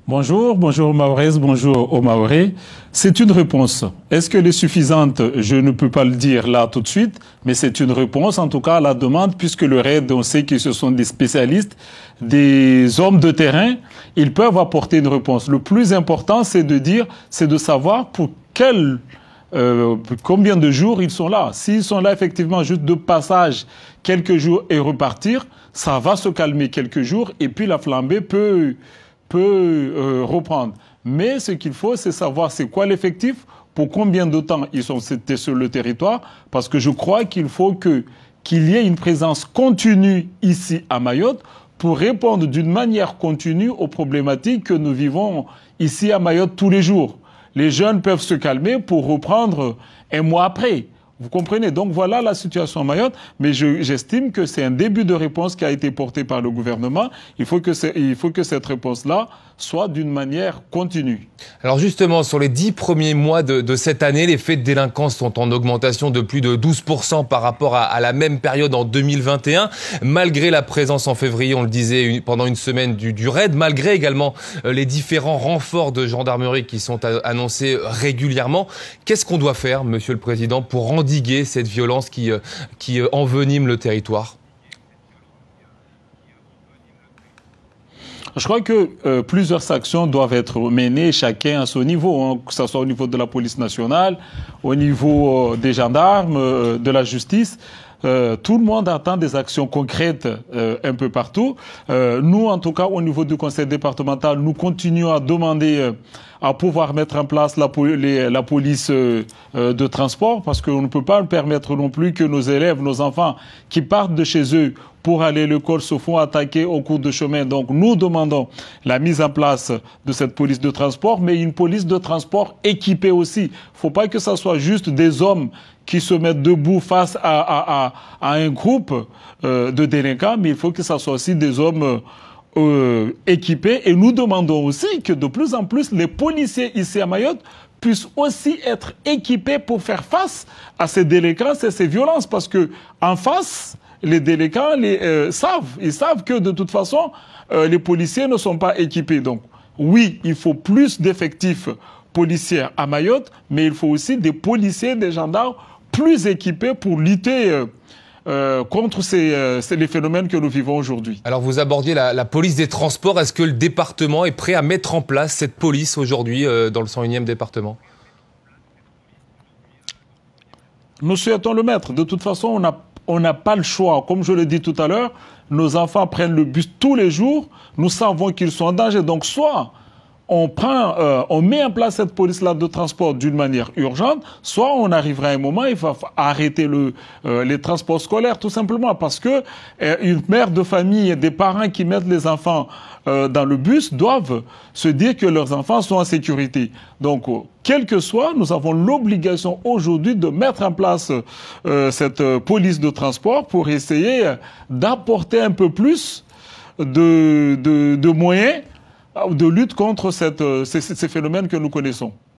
Bonjour, bonjour Maurès, bonjour aux Maorais. C'est une réponse. Est-ce qu'elle est suffisante? Je ne peux pas le dire là tout de suite, mais c'est une réponse en tout cas à la demande, puisque le RAID, on sait que ce sont des spécialistes, des hommes de terrain, ils peuvent apporter une réponse. Le plus important, c'est de savoir pour combien de jours ils sont là. S'ils sont là effectivement juste de passage quelques jours et repartir, ça va se calmer quelques jours et puis la flambée peut reprendre. Mais ce qu'il faut, c'est savoir c'est quoi l'effectif, pour combien de temps ils sont sur le territoire, parce que je crois qu'il faut qu'il y ait une présence continue ici à Mayotte pour répondre d'une manière continue aux problématiques que nous vivons ici à Mayotte tous les jours. Les jeunes peuvent se calmer pour reprendre un mois après. Vous comprenez? Donc voilà la situation à Mayotte, mais j'estime que c'est un début de réponse qui a été porté par le gouvernement. Il faut que cette réponse-là soit d'une manière continue. Alors justement, sur les 10 premiers mois de cette année, les faits de délinquance sont en augmentation de plus de 12% par rapport à la même période en 2021, malgré la présence en février, on le disait, pendant une semaine du RAID, malgré également les différents renforts de gendarmerie qui sont annoncés régulièrement. Qu'est-ce qu'on doit faire, Monsieur le Président, pour endiguer cette violence qui envenime le territoire? Je crois que plusieurs actions doivent être menées, chacun à son niveau, hein, que ce soit au niveau de la police nationale, au niveau des gendarmes, de la justice. Tout le monde attend des actions concrètes un peu partout. Nous, en tout cas, au niveau du conseil départemental, nous continuons à demander à pouvoir mettre en place la police de transport, parce qu'on ne peut pas permettre non plus que nos élèves, nos enfants qui partent de chez eux pour aller à l'école se font attaquer au cours de chemin. Donc nous demandons la mise en place de cette police de transport, mais une police de transport équipée aussi. Il ne faut pas que ce soit juste des hommes qui se mettent debout face à un groupe de délinquants, mais il faut que ce soit aussi des hommes équipés. Et nous demandons aussi que de plus en plus les policiers ici à Mayotte puissent aussi être équipés pour faire face à ces délinquances et ces violences, parce que en face, les délinquants ils savent que de toute façon, les policiers ne sont pas équipés. Donc oui, il faut plus d'effectifs policiers à Mayotte, mais il faut aussi des policiers, des gendarmes plus équipés pour lutter contre les phénomènes que nous vivons aujourd'hui. Alors vous abordiez la police des transports. Est-ce que le département est prêt à mettre en place cette police aujourd'hui dans le 101e département? Nous souhaitons le mettre. De toute façon, on n'a pas le choix. Comme je l'ai dit tout à l'heure, nos enfants prennent le bus tous les jours. Nous savons qu'ils sont en danger. Donc soit on met en place cette police-là de transport d'une manière urgente, soit on arrivera à un moment, il va arrêter les transports scolaires, tout simplement, parce que une mère de famille et des parents qui mettent les enfants dans le bus doivent se dire que leurs enfants sont en sécurité. Donc, quel que soit, nous avons l'obligation aujourd'hui de mettre en place cette police de transport pour essayer d'apporter un peu plus de moyens de lutte contre ces phénomènes que nous connaissons.